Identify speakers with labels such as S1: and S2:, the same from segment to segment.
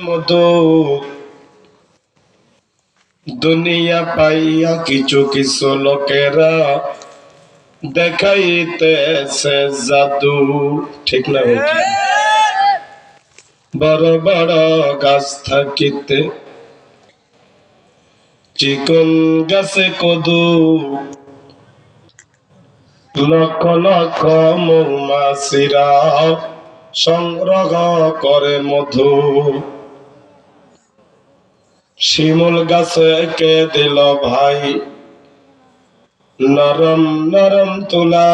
S1: মতো দুনিয়া পাইয়া কিছু কিছু লোকেরা দেখাইতেছে জাদু। ঠিক না? বড় বড় গাছ থাকিতে চিকন গাছে কদু, লক্ষ লক্ষ মৌমাছিরা সংগ্রহ করে মধু। শিমুল গাছে কে দিল ভাই নরম নরম তুলা,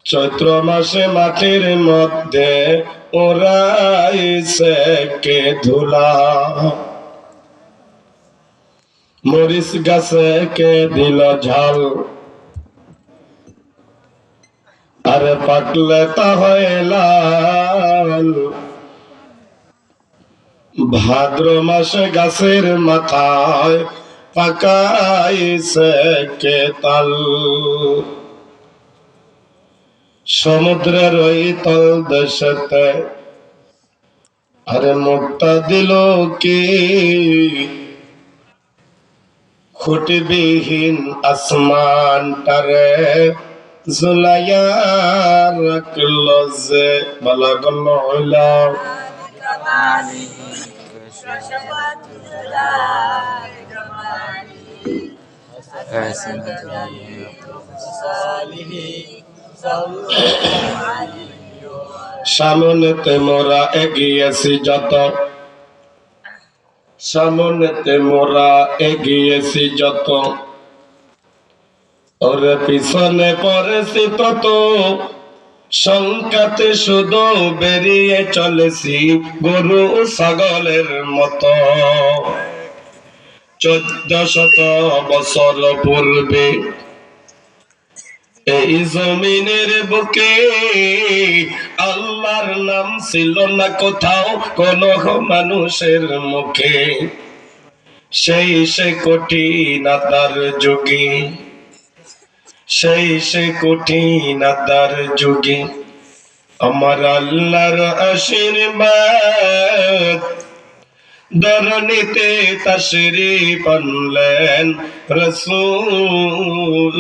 S1: চৈত্র মাসে মাটির মধ্যে উড়াইছে কে ধুলা। মরিচ গাছে কে দিল ঝাল, আরে পাকলে তা হয় লাল। ভাদ্র মাসে গাছের মাথায় পাকাইছে কে তাল। সমুদ্রের ওই তল দেশেতে আরে মুক্তা দিল কি, খুঁটিবিহীন আসমানটারে ঝুলাইয়া রাখল যে। বলা গল সামনেতে মোরা এগিয়েছি যত, সামনেতে মোরা এগিয়েছি যত, ওরে পিছনে পড়েছি তত। সংখ্যাতে শুধু বেরিয়ে চলেছি গরু ছাগলের মতো। 1400 বছর পূর্বে এই জমিনের বুকে আল্লাহর নাম ছিল না কোথাও কোন মানুষের মুখে। সেই সে কঠিনতার যুগে, সেই সে কঠিনতার যুগে আমার আল্লাহর আশীর্বাদ ধরণীতে তাশরীফ আনলেন রাসূল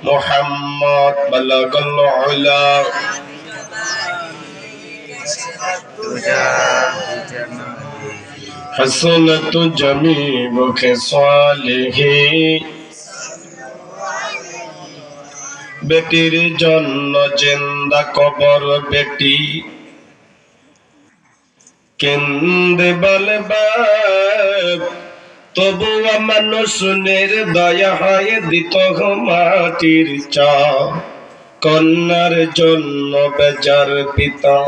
S1: মুহাম্মদ। বালাগাল উলা হাসানাতু জামিউ খিসালিহি, বেটির জন্য জিন্দা কবর বেটি কেন্দে বলে বাপ। তবু মানুষ দয়া হয় দিত মাটির চা, কন্যার জন্য বেজার পিতা।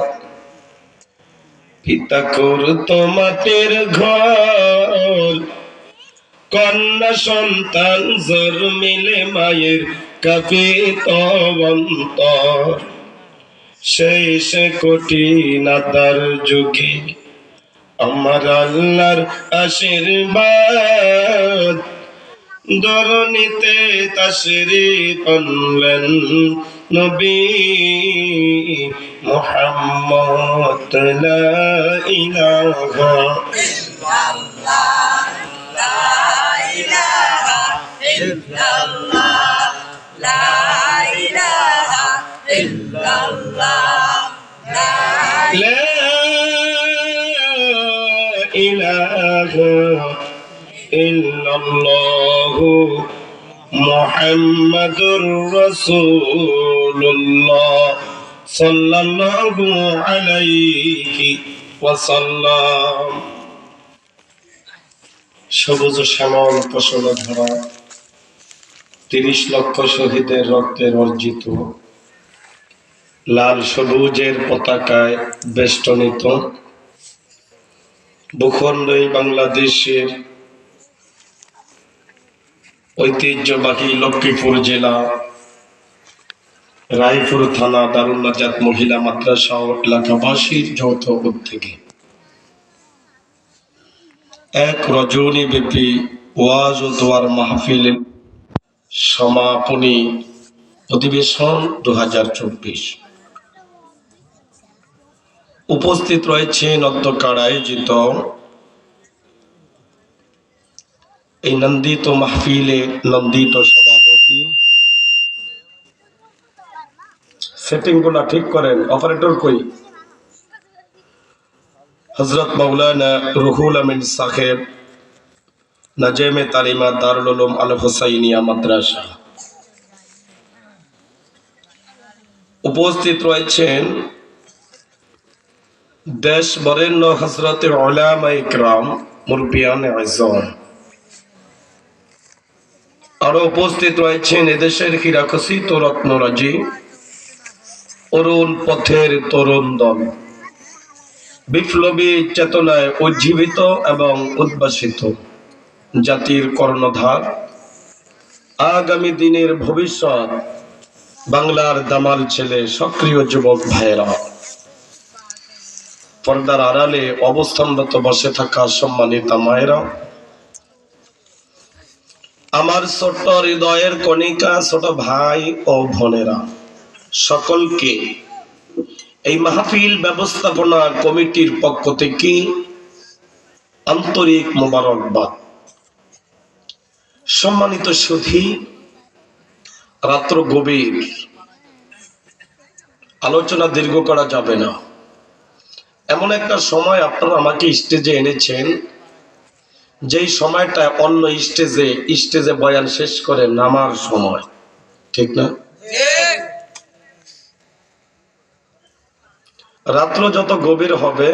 S1: পিতা করত মাটির ঘর, কন্যা সন্তান জোর মিলে মায়ের কাঁপিত অন্তর। সেই সে কঠিনতার যুগে আমার আল্লাহর আশীর্বাদ ধরণীতে তাশরীফ আনলেন নবী মুহাম্মদ। লা ইলাহা ইল্লাল্লাহ, লা ইলাহা ইল্লাল্লাহ, লা ইলাহা ইল্লাল্লাহ, লা ইলাহা ইল্লাল্লাহু মুহাম্মাদুর রাসূলুল্লাহ সাল্লাল্লাহু আলাইহি ওয়াসাল্লাম। সবুজ শ্যামল ফসল ধরা 30 লক্ষ শহীদের রক্তের অর্জিত লাল সবুজের পতাকায় বেষ্টনীত ভূখণ্ড বাংলাদেশের ঐতিহ্যবাহী লক্ষ্মীপুর জেলা রায়পুর থানা দারুন নাজাত মহিলা মাদ্রাসা ও এলাকাবাসীর যৌথ উদ্যোগে এক রজনী ব্যাপী ওয়াজ ও দোয়ার মাহফিল সমাপনী অধিবেশন 2024 উপস্থিত রয়েছেন অধ্যক্ষার আয়োজিত এই নন্দিত মাহফিলে নন্দিত সভাপতি। সেটিং গুলা ঠিক করেন, অপারেটর কই? হযরত মাওলানা রুহুল আমিন সাহেব, নাজেমে তালিমাত দারুল উলুম আল হুসাইনিয়া মাদ্রাসা। উপস্থিত রয়েছেন দেশ বরেণ্য হযরত উলামা ইকরাম, মুরব্বিয়ান আযম। আরো উপস্থিত রয়েছেন এদেশের হীরাখচিত রত্নরাজি, অরুণ পথের তরুণ দল, বিপ্লবী চেতনায় উজ্জীবিত এবং উদ্ভাসিত জাতির কর্ণধার, আগামী দিনের ভবিষ্যৎ, বাংলার দামাল ছেলে, সক্রিয় যুবক ভাইয়েরা, পর্দার আড়ালে অবস্থানরত বসে থাকা সম্মানিত মায়েরা, আমার ছোট্ট হৃদয়ের কণিকা ছোট ভাই ও বোনেরা, সকলকে এই মাহফিল ব্যবস্থাপনা কমিটির পক্ষ থেকে আন্তরিক মোবারকবাদ। সম্মানিত সুধী, রাত্র গভীর, আলোচনা দীর্ঘ করা যাবে না। এমন একটা সময় আপনারা আমাকে স্টেজে এনেছেন, যেই সময়টা অন্য স্টেজে বয়ান শেষ করে নামার সময়, ঠিক না? রাত্র যত গভীর হবে,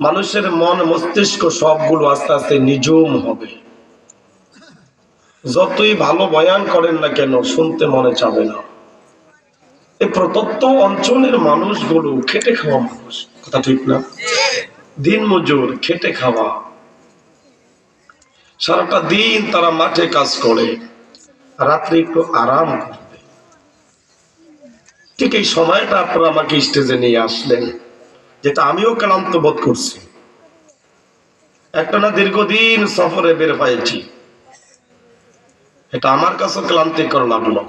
S1: মানুষের মন মস্তিষ্ক সবগুলো আস্তে আস্তে নিঝুম হবে। যতই ভালো বয়ান করেন না কেন, শুনতে মনে চাবে না। এই প্রত্যন্ত অঞ্চলের মানুষগুলো খেটে খাওয়া মানুষ, কথা ঠিক না? দিন মজুর, খেটে খাওয়া, সারাটা দিন তারা মাঠে কাজ করে, রাত্রে একটু আরাম করবে। ঠিক এই সময়টা আপনারা আমাকে স্টেজে নিয়ে আসলেন, যেটা আমিও ক্লান্ত বোধ করছি। একটা না দীর্ঘদিন সফরে বের হয়েছি, এটা আমার কাছে ক্লান্তিকর লাগলো।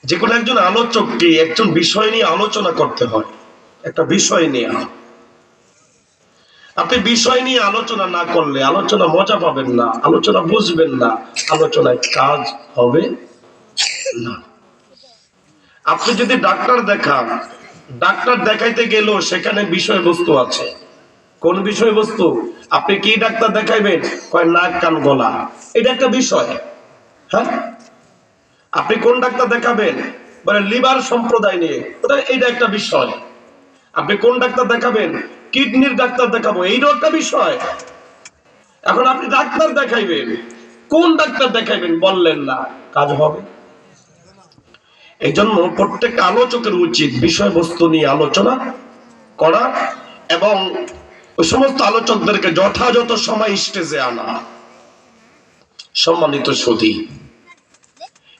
S1: যে কোনো একজন আলোচককে একজন বিষয় নিয়ে আলোচনা করতে হয়, একটা বিষয় নিয়ে। আপনি বিষয় নিয়ে আলোচনা না করলে আলোচনা মজা পাবেন না, আলোচনা বুঝবেন না, আলোচনায় কাজ হবে না। আপনি যদি ডাক্তার দেখান, ডাক্তার দেখাইতে গেলেও সেখানে বিষয়বস্তু আছে। কোন বিষয়বস্তু? আপনি কি ডাক্তার দেখাইবেন? কয় নাক কান গলা, এটা একটা বিষয়। হ্যাঁ, আপনি কোন ডাক্তার দেখাবেন? বলে লিভার সম্প্রদায় নিয়ে, এইটা একটা বিষয়। আপনি কোন ডাক্তার দেখাবেন? কিডনির ডাক্তার দেখাবো, এইটাও একটা বিষয়। এখন আপনি ডাক্তার দেখাইবেন, কোন ডাক্তার দেখাইবেন বললেন না, কাজ হবে? এই জন্য প্রত্যেক আলোচকের উচিত বিষয়বস্তু নিয়ে আলোচনা করা এবং ওই সমস্ত আলোচকদেরকে যথাযথ সময় স্টেজে আনা। সম্মানিত সুধী,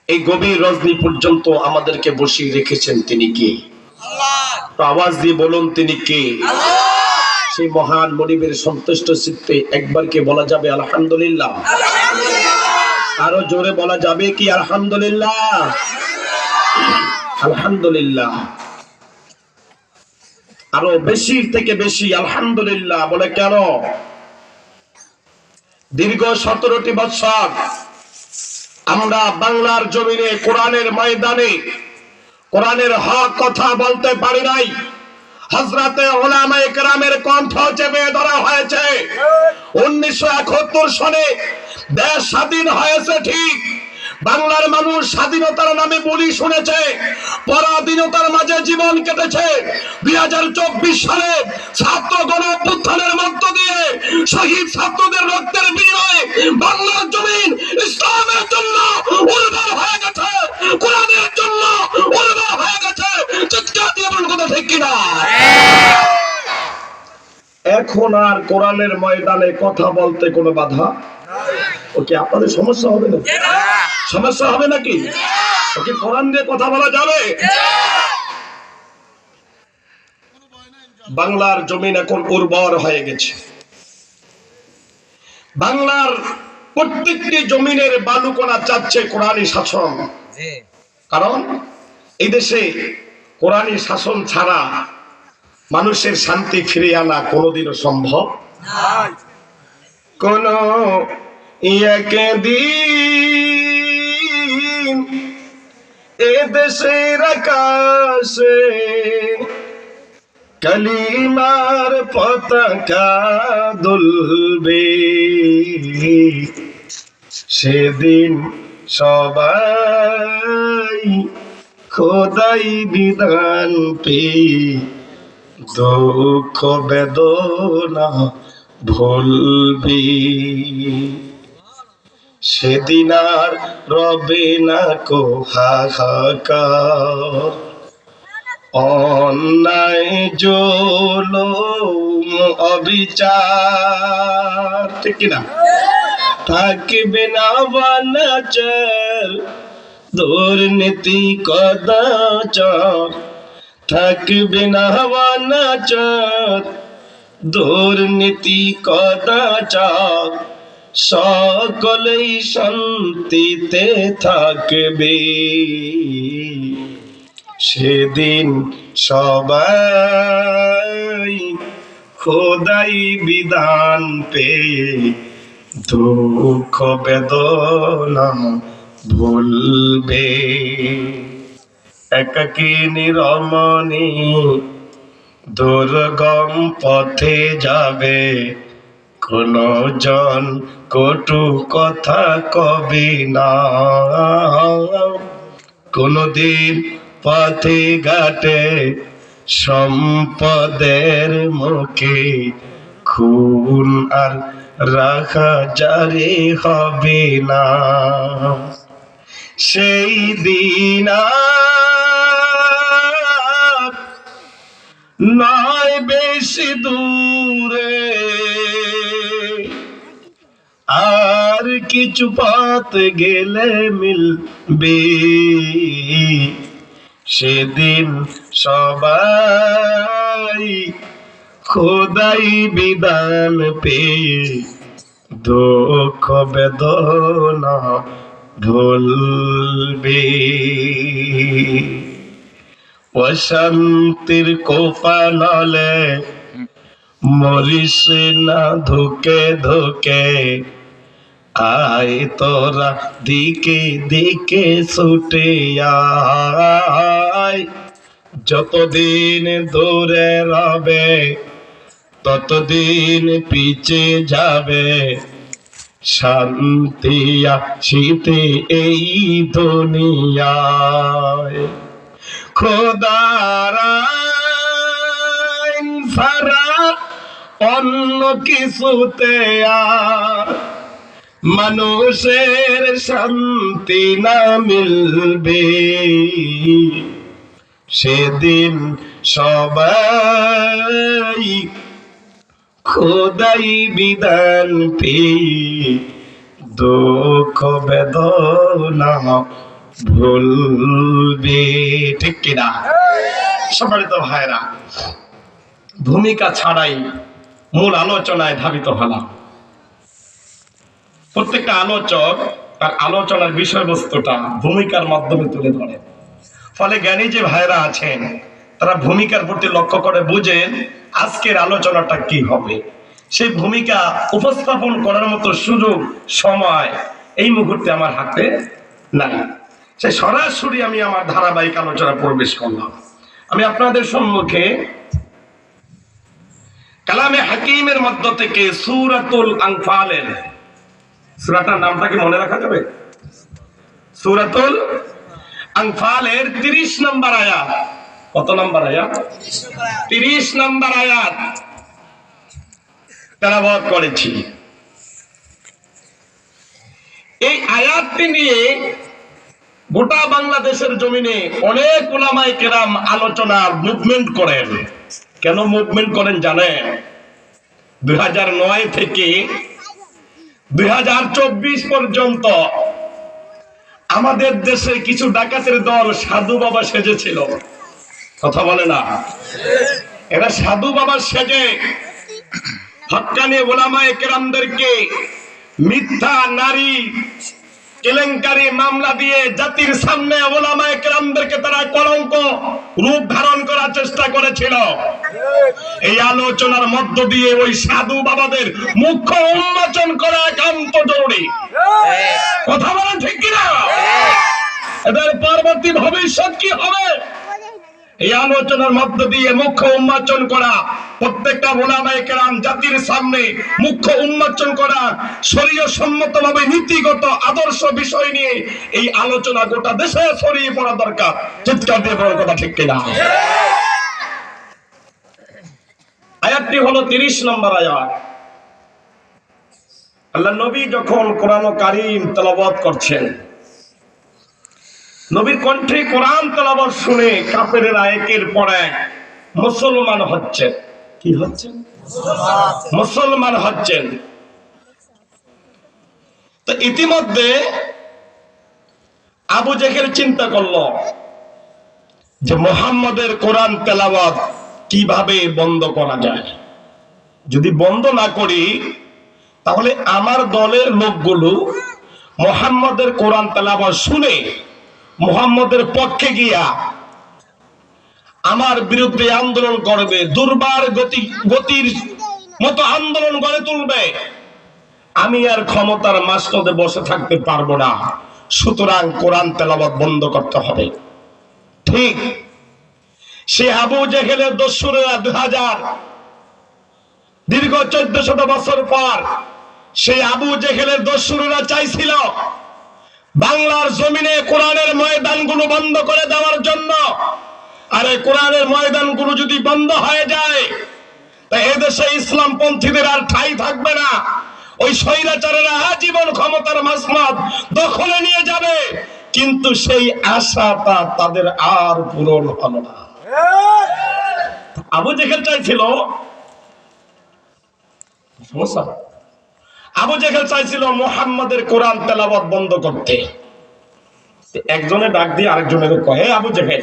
S1: এই গভীর রজনী পর্যন্ত আমাদেরকে বসিয়ে রেখেছেন তিনি কে? আওয়াজ দিয়ে বলুন, তিনি কে? সেই মহান মনিবের সন্তুষ্ট চিত্তে একবার কে বলা যাবে আলহামদুলিল্লাহ? আরো জোরে বলা যাবে কি আলহামদুলিল্লাহ? আলহামদুলিল্লাহ, আরো বেশি থেকে বেশি আলহামদুলিল্লাহ। বলে কেন? দীর্ঘ 17টি বছর আমরা বাংলার জমিনে কোরআনের ময়দানে কোরআনের হক কথা বলতে পারি নাই। হযরতে উলামায়ে কেরামের কণ্ঠ চেপে ধরা হয়েছে। 1971 সনে দেশ স্বাধীন হয়েছে ঠিক, বাংলার মানুষ স্বাধীনতার নামে বলি শুনেছে, পরাধীনতার মাঝে জীবন কেটেছে। 2024 সালে ছাত্র গণ অভ্যুত্থানের মধ্য দিয়ে শহীদ ছাত্রদের রক্তের বিনিময়ে বাংলার জমিন ইসলামের জন্য উর্বর হয়ে গেছে, কোরআনের জন্য উর্বর হয়ে গেছে। চিৎকার দিয়ে বলুন, কথা ঠিক কিনা? এখন আর কোরআনের ময়দানে কথা বলতে কোনো বাধা? ওকে, আপনাদের সমস্যা হবে না? সমস্যা হবে নাকি? ওকে, কোরআন দিয়ে কথা বলা যাবে? বাংলার জমিন এখন উর্বর হয়ে গেছে। বাংলার প্রত্যেকটি জমিনের বালুকণা চাচ্ছে কোরআনী শাসন। কারণ এই দেশে কোরআনী শাসন ছাড়া মানুষের শান্তি ফিরিয়ে আনা কোনোদিনও সম্ভব নয়। কোন একদিন এ দেশের আকাশে কালিমার পতাকা দুলবে, সেদিন সবাই খোদাই বিধান পেয়ে দুঃখ বেদনা ভুলবি। সেদিন আর রবে না কো হাহাকার, অন্যায় জুলুম অবিচার, ঠিক কিনা? থাকবে না বানাচার, দুর্নীতি কদাচার, থাকবে না বানাচার, দুর্নীতি কদাচার, সকলেই শান্তিতে থাকবে। সেদিন সবাই খোদাই বিধান পেয়ে দুঃখ বেদনা ভুলবে। একাকিনী রমণী দুর্গম পথে যাবে, কোন জন কটু কথা কবি না। কোনদিন পথে ঘাটে সম্পদের মুখে খুন আর রাখা জারি হবে না। সেই দিন আর নয় বেশি দূরে, আর কিছু পথ গেলে মিলবে। সেদিন সবাই খোদাই বিধান পেয়ে দুঃখ বেদনা ভুলবে। অশান্তির কোপানলে মরিস না ধুকে ধুকে, আয় তোরা দিকে দিকে ছুটে আয়। যতদিন দূরে রবে ততদিন পিছে যাবে, শান্তি আসিতে এই দুনিয়ায়। খোদার আইন ছাড়া অন্য কিছুতে আর মানুষের শান্তি না মিলবে। সেদিন সবাই খোদাই বিধান পেয়ে দুঃখ বেদনা ভুলবে, ঠিক কিনা? সম্মানিত ভাইরা, ভূমিকা ছাড়াই মূল আলোচনায় ধাবিত হলাম। প্রত্যেকটা আলোচক তার আলোচনার বিষয়বস্তুটা ভূমিকার মাধ্যমে তুলে ধরে। ফলে জ্ঞানী যে ভাইরা আছেন তারা ভূমিকার প্রতি লক্ষ্য করে বুঝেন আজকের আলোচনাটা কি হবে। সেই ভূমিকা উপস্থাপন করার মতো সুযোগ সময় এই মুহূর্তে আমার হাতে নাই। সে সরাসরি আমি আমার ধারাবাহিক আলোচনা প্রবেশ করলাম। আমি আপনাদের সম্মুখে কালামে হাকিমের মধ্য থেকে সূরাতুল আনফালের, সূরাটার নামটা কি মনে রাখা যাবে? সূরাতুল আনফালের 30 নম্বর আয়াত। কত নম্বর আয়াত? 30 নম্বর আয়াত তেলাওয়াত করেছি। এই আয়াতটি নিয়ে গোটা বাংলাদেশের জমিনে অনেক উলামায়ে কেরাম আলোচনার মুভমেন্ট করেন। কেন মুভমেন্ট করেন জানেন? 2009 থেকে 2024 পর্যন্ত আমাদের দেশে কিছু ডাকাতের দল সাধু বাবা সেজেছিল। কথা বলে না? এরা সাধু বাবা সেজে হক্কানি উলামায়ে কেরামদেরকে মিথ্যা নারী কেলেঙ্কারি মামলা দিয়ে জাতির সামনে ওলামায়ে কেরামদেরকে তারা কলঙ্ক রূপ ধারণ করার চেষ্টা করেছিল। এই আলোচনার মধ্য দিয়ে ওই সাধু বাবাদের মুখ্য উন্মোচন করা একান্ত জরুরি। কথা বলেন ঠিক কিনা? এদের পরবর্তী ভবিষ্যৎ কি হবে এই আলোচনার মধ্য দিয়ে মুখ্য উন্মোচন করা, প্রত্যেকটা ওলামায়ে কেরাম জাতির সামনে মুখ্য উন্মোচন করা, শরীয়ত সম্মতভাবে নীতিগত আদর্শ বিষয় নিয়ে এই আলোচনা গোটা দেশে ছড়িয়ে পড়া দরকার। চিৎকার দিয়ে বলার কথা ঠিক কিনা? আয়াতটি হলো 30 নম্বর আয়াত। আল্লাহ নবী যখন কোরআন কারীম তেলাওয়াত করছেন, নবীর কণ্ঠে কোরআন তেলাওয়াত শুনে কাফেরেরা একের পর এক মুসলমান হচ্ছেন। কি হচ্ছেন? মুসলমান হচ্ছেন। তো ইতিমধ্যে আবু জেহেল চিন্তা করলো যে মুহাম্মাদের কোরআন তেলাওয়াত কিভাবে বন্ধ করা যায়। যদি বন্ধ না করি তাহলে আমার দলের লোকগুলো মুহাম্মাদের কোরআন তেলাওয়াত শুনে মুহাম্মাদের পক্ষে গিয়া আমার বিরুদ্ধে আন্দোলন করবে, দুর্বার গতির মতো আন্দোলন গড়ে তুলবে। আমি আর ক্ষমতার মাসনদে বসে থাকতে পারবো না, সুতরাং কোরআন তেলাওয়াত বন্ধ করতে হবে। ঠিক সে আবু জেহেলের দস্যুরেরা 2000 দীর্ঘ 1400 বছর পর সেই আবু জেহেলের দস্যুরেরা চাইছিল বাংলার জমিনে কোরআনের ময়দানগুলো বন্ধ করে দেওয়ার জন্য। আর এই কোরআনের ময়দানগুলো যদি বন্ধ হয়ে যায় তা এদেশে ইসলাম পন্থীদের আর ঠাঁই থাকবে না। ওই স্বৈরাচারেরা আজীবন ক্ষমতার মাসনদ দখলে নিয়ে যাবে। কিন্তু সেই আশাটা তাদের আর পূরণ হলো না। আবু জেহেল চাইছিল মুহাম্মাদের কোরআন তেলাওয়াত বন্ধ করতে। একজনে ডাক দিয়ে আরেকজনের কয়, আবু জেহেল,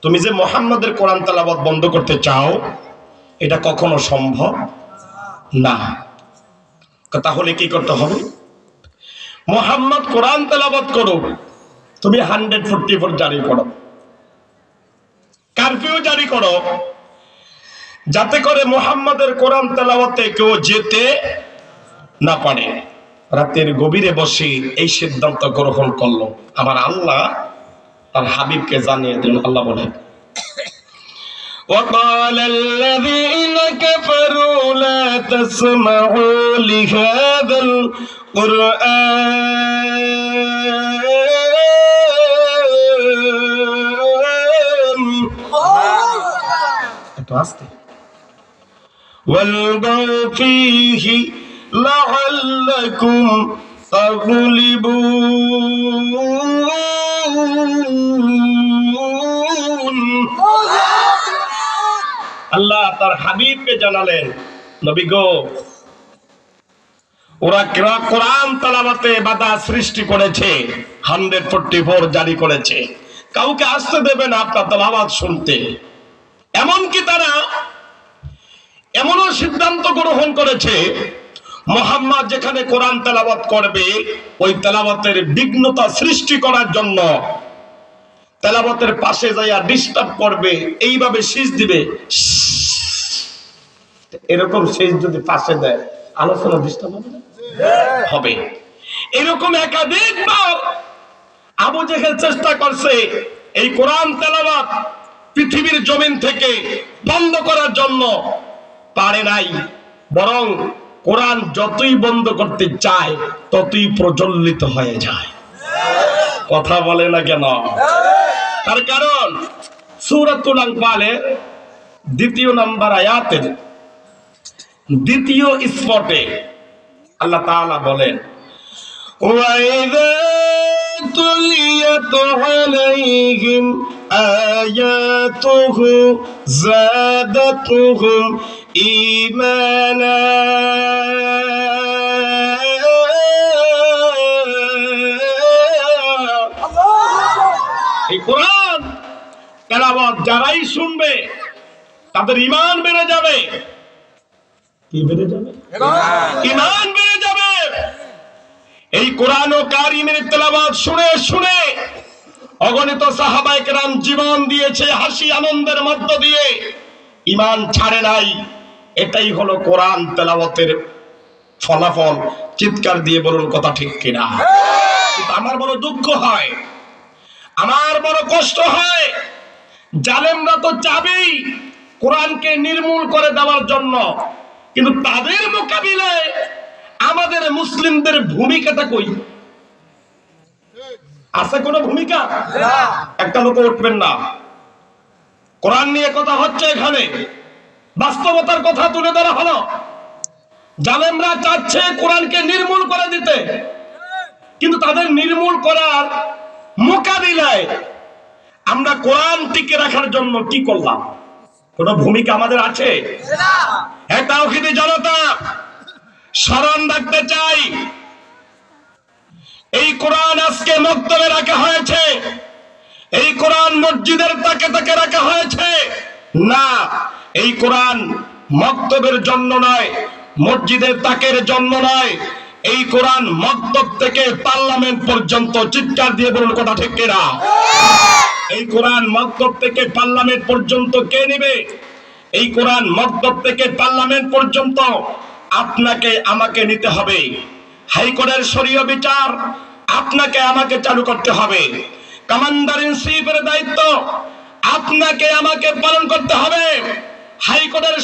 S1: তুমি যে মুহাম্মাদের কোরআন তেলাওয়াত বন্ধ করতে চাও এটা কখনো সম্ভব না। তাহলে কি করতে হবে? মুহাম্মদ কোরআন তেলাওয়াত করো, তুমি 144 জারি করো, কারফিউ জারি করো, যাতে করে মুহাম্মাদের কোরআন তেলাওয়াতে কেউ যেতে না পারে। রাতের গভীরে বসে এই সিদ্ধান্ত গ্রহণ করলো। আমার আল্লাহ তার হাবিবকে জানিয়ে দিলেন। আল্লাহ বলেন, وقال الذين كفروا لا تسمعوا لهذا القرآن والغوا فيه لعلكم تغلبون। আল্লাহ তার হাবিবকে জানালেন, নবী গো, ওরা কোরআন তেলাওয়াতে বাধা সৃষ্টি করেছে, 144 জারি করেছে, কাউকে আসতে দেবে না আপনার তেলাওয়াত শুনতে। এমনকি তারা এমনও সিদ্ধান্ত গ্রহণ করেছে মুহাম্মদ যেখানে কোরআন তেলাওয়াত করবে ওই তেলাওয়াতের বিঘ্নতা সৃষ্টি করার জন্য তেলাওয়াতের পাশে যাইয়া ডিস্টার্ব করবে, এইভাবে শীষ দিবে। এরকম শীষ যদি পাশে দেয় আলোচনা ডিস্টার্ব হবে না? হবে। এরকম একাধিকবার আবু জেহেল চেষ্টা করছে এই কোরআন তেলাওয়াত পৃথিবীর জমিন থেকে বন্ধ করার জন্য, পারে নাই। বরং কোরআন যতই বন্ধ করতে চায় ততই প্রজ্বলিত হয়ে যায়। কথা বলে না কেন? তার কারণ সূরাতুল আনফালের 2 নম্বর আয়াতের 2 স্পটে আল্লাহ তাআলা বলেন, ওয়াইযা তুলিয়াত আলাইহিম আয়াতুহু যাদাতুহুম ঈমানা। এই কোরআন তেলাওয়াত যারাই শুনবে তাদের ঈমান বেড়ে যাবে। কি বেড়ে যাবে? ঈমান বেড়ে যাবে। এই কোরআন ও কারিমের তেলাওয়াত শুনে শুনে অগণিত সাহাবায়ে কেরাম জীবন দিয়েছে, হাসি আনন্দের মধ্য দিয়ে, ঈমান ছাড়ে নাই। এটাই হলো কোরআন তেলাওয়াতের ফলাফল। চিৎকার দিয়ে বলুন কথা ঠিক কিনা? কিন্তু আমার বড় দুঃখ হয়, আমার বড় কষ্ট হয়, জালেমরা তো চাবেই কোরআনকে নির্মূল করে দেওয়ার জন্য, কিন্তু তাদের মোকাবিলায় আমাদের মুসলিমদের ভূমিকাটা কই? আছে কোনো ভূমিকা? একটা লোক উঠবেন না। কোরআন নিয়ে কথা হচ্ছে, এখানে বাস্তবতার কথা তুলে ধরা হলো। জালেমরা চাচ্ছে কোরআনকে নির্মূল করে দিতে, কিন্তু তাদের নির্মূল করার মোকাবিলায় আমরা কোরআন টিকে রাখার জন্য কি করলাম? কোন ভূমিকা আমাদের আছে? হ্যাঁ, তাওহীদি জনতা, স্মরণ রাখতে চাই, এই কোরআন আজকে মক্তবে রাখা হয়েছে, এই কোরআন মসজিদের তাকে তাকে রাখা হয়েছে না। এই কোরআন মক্তবের জন্য নয়, মসজিদের তাকের জন্য নয়, এই কোরআন মক্তব থেকে পার্লামেন্ট পর্যন্ত। চিৎকার দিয়ে বলুন কথা ঠিক কিনা? এই কোরআন মক্তব থেকে পার্লামেন্ট পর্যন্ত কে নেবে? এই কোরআন মক্তব থেকে পার্লামেন্ট পর্যন্ত আপনাকে আমাকে নিতে হবে। হাইকোর্টের শরীয় বিচার আপনাকে আমাকে চালু করতে হবে। কমান্ডার ইন চিফের দায়িত্ব আপনাকে আমাকে পালন করতে হবে। হাইকোর্টের